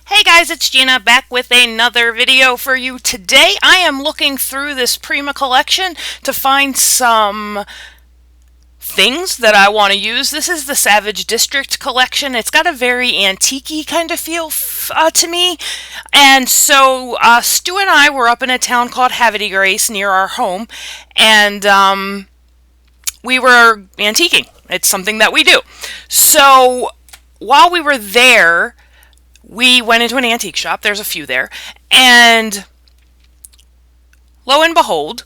Hey guys, it's Gina back with another video for you. Today I am looking through this Prima collection to find some things that I want to use. This is the Savage District collection. It's got a very antique-y kind of feel to me. And so Stu and I were up in a town called Havity Grace near our home, and we were antiquing. It's something that we do. So while we were there, we went into an antique shop. There's a few there. And lo and behold,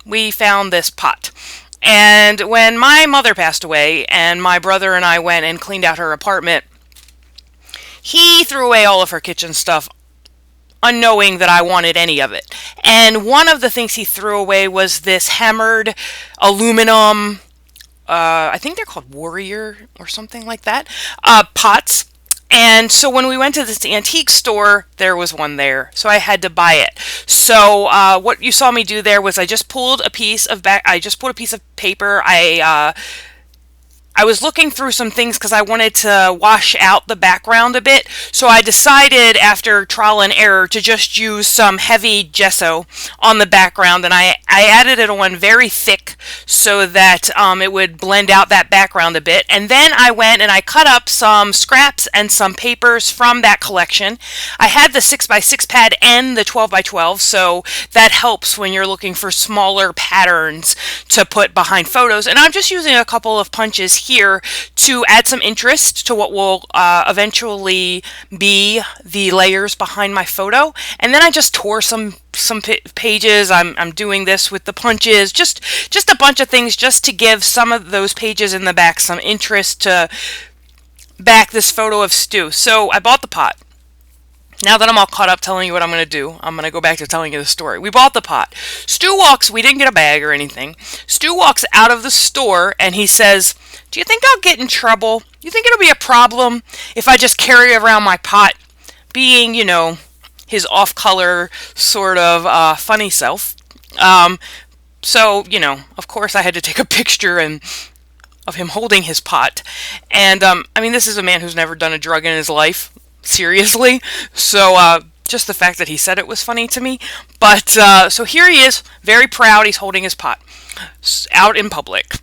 we found this pot. And when my mother passed away and my brother and I went and cleaned out her apartment, he threw away all of her kitchen stuff, unknowing that I wanted any of it. And one of the things he threw away was this hammered aluminum, I think they're called Warrior or something like that, pots. And so when we went to this antique store, there was one there. So I had to buy it. So what you saw me do there was I just pulled a piece of paper. I was looking through some things because I wanted to wash out the background a bit. So I decided after trial and error to just use some heavy gesso on the background, and I added it on very thick so that it would blend out that background a bit. And then I went and I cut up some scraps and some papers from that collection. I had the 6x6 pad and the 12x12, so that helps when you're looking for smaller patterns to put behind photos. And I'm just using a couple of punches here to add some interest to what will eventually be the layers behind my photo. And then I just tore some pages. I'm doing this with the punches, just a bunch of things just to give some of those pages in the back some interest to back this photo of Stu. So I bought the pot. Now that I'm all caught up telling you what I'm going to do, I'm going to go back to telling you the story. We bought the pot. We didn't get a bag or anything. Stu walks out of the store and he says, "Do you think I'll get in trouble? You think it'll be a problem if I just carry around my pot?" Being, his off-color sort of funny self. So, of course I had to take a picture of him holding his pot. And, this is a man who's never done a drug in his life. Seriously. So, just the fact that he said it was funny to me. But, so here he is, very proud. He's holding his pot out in public.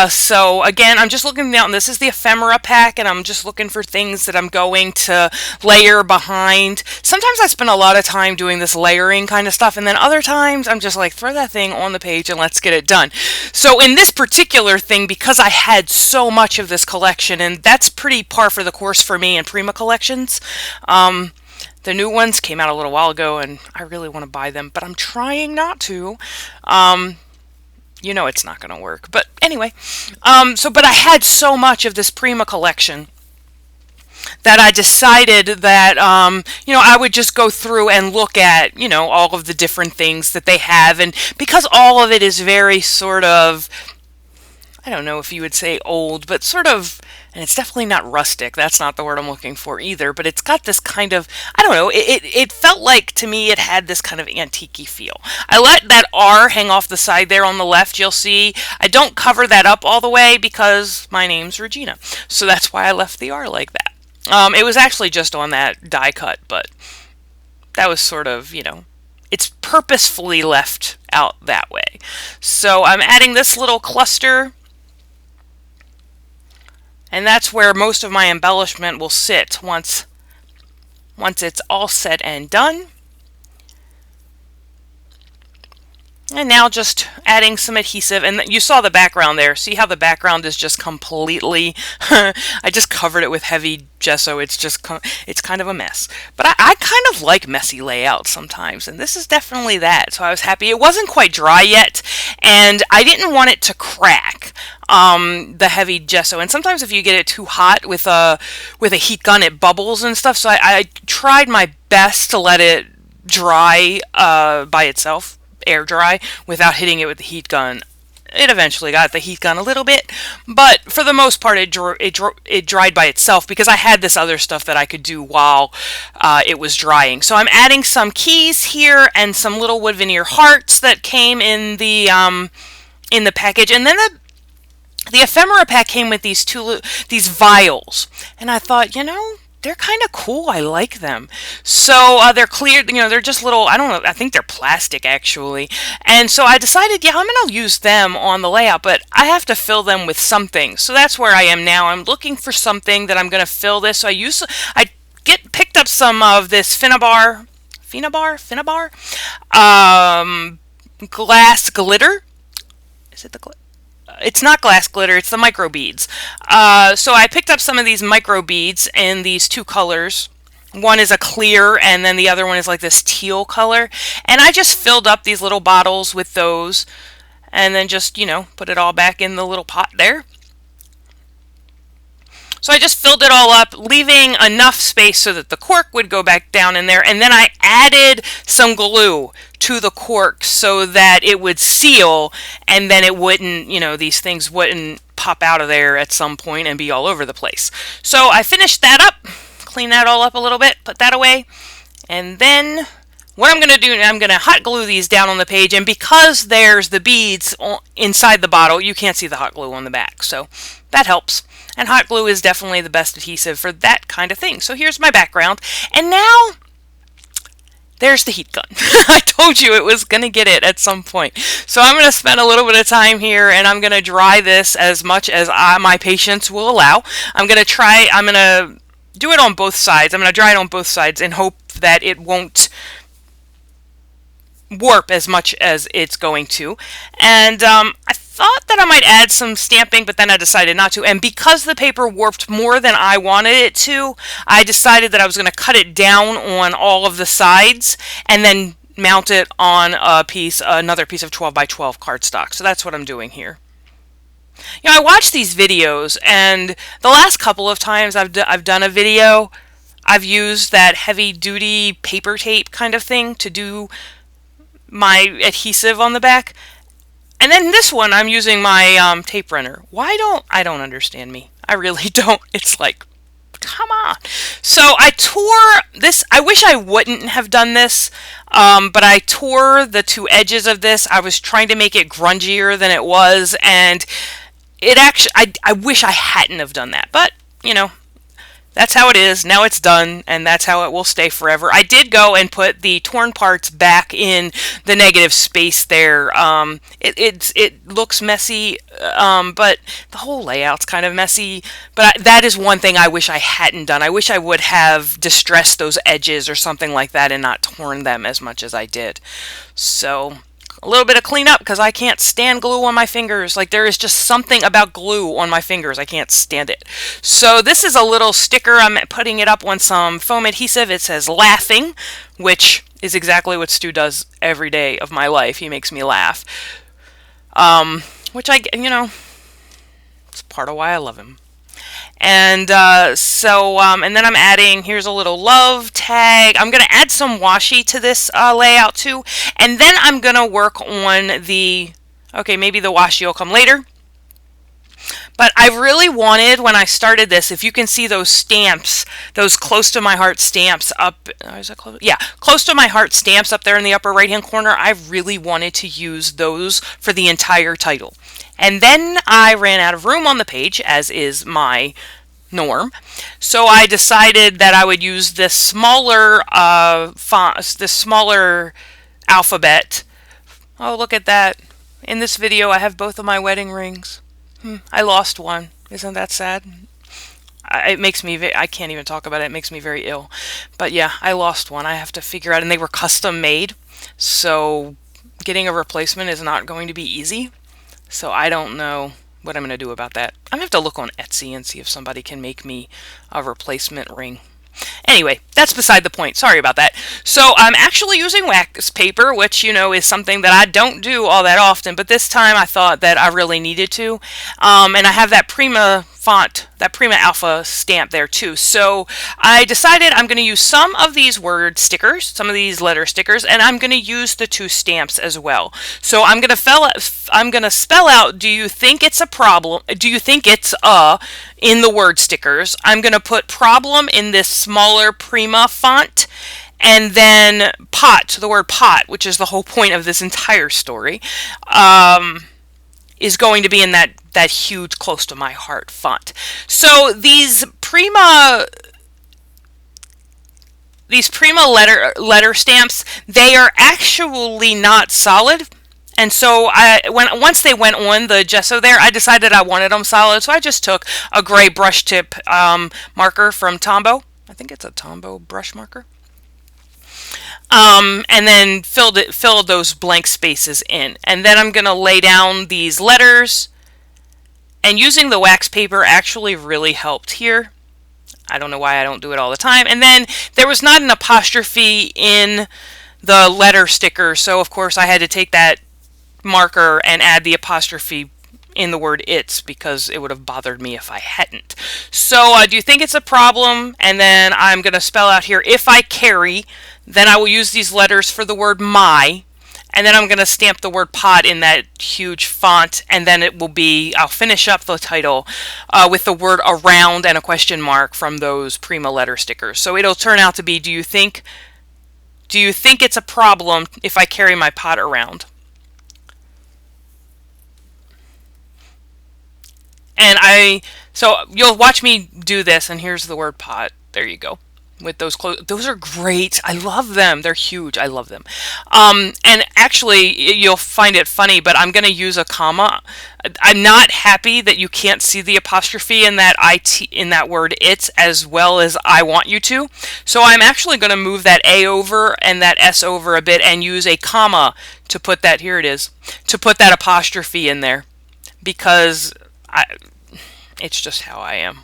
So again, I'm just looking down. This is the ephemera pack, and I'm just looking for things that I'm going to layer behind. Sometimes I spend a lot of time doing this layering kind of stuff, and then other times I'm just like, throw that thing on the page and let's get it done. So in this particular thing, because I had so much of this collection, and that's pretty par for the course for me in Prima collections, the new ones came out a little while ago, and I really want to buy them, but I'm trying not to. It's not going to work. But anyway, but I had so much of this Prima collection that I decided that, I would just go through and look at, all of the different things that they have. And because all of it is very sort of, I don't know if you would say old, but sort of, and it's definitely not rustic. That's not the word I'm looking for either, but it's got this kind of, I don't know, it felt like to me it had this kind of antique-y feel. I let that R hang off the side there on the left, you'll see. I don't cover that up all the way because my name's Regina, so that's why I left the R like that. It was actually just on that die cut, but that was sort of, it's purposefully left out that way. So I'm adding this little cluster, and that's where most of my embellishment will sit once it's all said and done. And now just adding some adhesive, and you saw the background there. See how the background is just completely, I just covered it with heavy gesso. It's kind of a mess. But I kind of like messy layouts sometimes, and this is definitely that. So I was happy. It wasn't quite dry yet, and I didn't want it to crack, the heavy gesso. And sometimes if you get it too hot with a heat gun, it bubbles and stuff. So I tried my best to let it dry by itself, air dry, without hitting it with the heat gun. It eventually got the heat gun a little bit, but for the most part it dried by itself because I had this other stuff that I could do while it was drying. So I'm adding some keys here and some little wood veneer hearts that came in the package, and then the ephemera pack came with these vials, and I thought, they're kind of cool. I like them. So they're clear, they're just little, I don't know, I think they're plastic actually. And so I decided, yeah, I'm going to use them on the layout, but I have to fill them with something. So that's where I am now. I'm looking for something that I'm going to fill this. So I picked up some of this Finnabar, glass glitter. Is it the glitter? It's not glass glitter, it's the micro beads. So I picked up some of these micro beads in these two colors. One is a clear and then the other one is like this teal color. And I just filled up these little bottles with those and then just, put it all back in the little pot there. So I just filled it all up, leaving enough space so that the cork would go back down in there. And then I added some glue to the cork so that it would seal and then it wouldn't, these things wouldn't pop out of there at some point and be all over the place. So I finished that up, clean that all up a little bit, put that away. And then what I'm going to do, I'm going to hot glue these down on the page. And because there's the beads inside the bottle, you can't see the hot glue on the back. So that helps. And hot glue is definitely the best adhesive for that kind of thing. So here's my background. And now there's the heat gun. I told you it was going to get it at some point. So I'm going to spend a little bit of time here and I'm going to dry this as much as my patience will allow. I'm going to do it on both sides. I'm going to dry it on both sides in hope that it won't warp as much as it's going to. And I thought that I might add some stamping, but then I decided not to. And because the paper warped more than I wanted it to, I decided that I was going to cut it down on all of the sides and then mount it on another piece of 12 by 12 cardstock. So that's what I'm doing here. I watch these videos, and the last couple of times I've done a video, I've used that heavy-duty paper tape kind of thing to do my adhesive on the back. And then this one, I'm using my tape runner. I don't understand me. I really don't. It's like, come on. So I tore this. I wish I wouldn't have done this, but I tore the two edges of this. I was trying to make it grungier than it was, and it actually, I wish I hadn't have done that. But, that's how it is. Now it's done, and that's how it will stay forever. I did go and put the torn parts back in the negative space there. It looks messy, but the whole layout's kind of messy. But that is one thing I wish I hadn't done. I wish I would have distressed those edges or something like that and not torn them as much as I did. So a little bit of cleanup because I can't stand glue on my fingers. Like, there is just something about glue on my fingers. I can't stand it. So this is a little sticker. I'm putting it up on some foam adhesive. It says laughing, which is exactly what Stu does every day of my life. He makes me laugh. Which it's part of why I love him. And and then I'm adding, here's a little love tag. I'm going to add some washi to this layout too. And then I'm going to work on maybe the washi will come later. But I really wanted, when I started this, if you can see those stamps, those close to my heart stamps up, is that close? Yeah, close to my heart stamps up there in the upper right hand corner, I really wanted to use those for the entire title. And then I ran out of room on the page, as is my norm. So I decided that I would use this smaller font, this smaller alphabet. Oh, look at that. In this video, I have both of my wedding rings. I lost one. Isn't that sad? It makes me, I can't even talk about it. It makes me very ill. But yeah, I lost one. I have to figure out, and they were custom made. So getting a replacement is not going to be easy. So I don't know what I'm going to do about that. I'm going to have to look on Etsy and see if somebody can make me a replacement ring. Anyway, that's beside the point. Sorry about that. So I'm actually using wax paper, which, is something that I don't do all that often. But this time I thought that I really needed to. And I have that Prima font, that Prima Alpha stamp there too. So I decided I'm going to use some of these word stickers, some of these letter stickers, and I'm going to use the two stamps as well. So I'm going to spell out, do you think it's a problem? Do you think it's a in the word stickers? I'm going to put problem in this smaller Prima font, and then pot, the word pot, which is the whole point of this entire story, is going to be in that huge close to my heart font. So these Prima these Prima letter stamps, they are actually not solid. And so once they went on the gesso there, I decided I wanted them solid. So I just took a gray brush tip marker from Tombow. I think it's a Tombow brush marker. And then filled those blank spaces in. And then I'm going to lay down these letters. And using the wax paper actually really helped here. I don't know why I don't do it all the time. And then there was not an apostrophe in the letter sticker, so of course I had to take that marker and add the apostrophe in the word it's, because it would have bothered me if I hadn't. So do you think it's a problem? And then I'm going to spell out here, if I carry, then I will use these letters for the word my. And then I'm going to stamp the word pot in that huge font, and then it will be, I'll finish up the title with the word around and a question mark from those Prima letter stickers. So it'll turn out to be, do you think it's a problem if I carry my pot around? And so you'll watch me do this, and here's the word pot. There you go. With those are great. I love them. They're huge. I love them. And actually, you'll find it funny, but I'm going to use a comma. I'm not happy that you can't see the apostrophe in that word it's as well as I want you to. So I'm actually going to move that A over and that S over a bit and use a comma to put that, here it is, to put that apostrophe in there, because it's just how I am.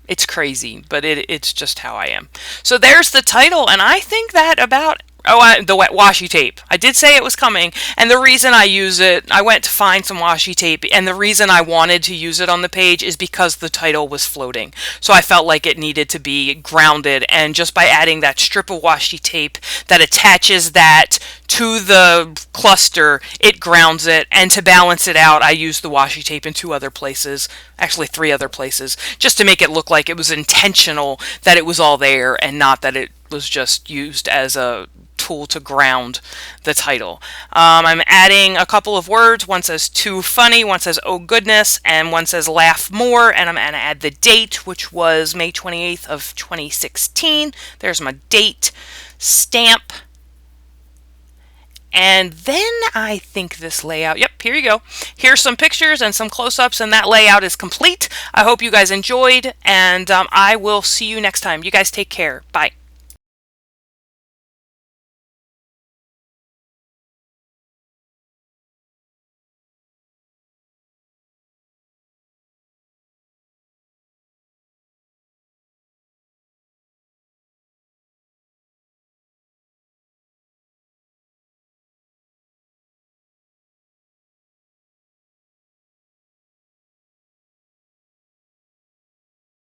It's crazy, but it's just how I am. So there's the title, and I think that about... Oh, the wet washi tape. I did say it was coming, and the reason I use it, I went to find some washi tape, and the reason I wanted to use it on the page is because the title was floating. So I felt like it needed to be grounded, and just by adding that strip of washi tape that attaches that to the cluster, it grounds it, and to balance it out, I used the washi tape in 2 other places, actually 3 other places, just to make it look like it was intentional that it was all there, and not that it was just used as a tool to ground the title. I'm adding a couple of words. One says too funny, one says oh goodness, and one says laugh more, and I'm going to add the date, which was May 28th of 2016. There's my date stamp. And then I think this layout, yep, here you go. Here's some pictures and some close-ups, and that layout is complete. I hope you guys enjoyed, and I will see you next time. You guys take care. Bye.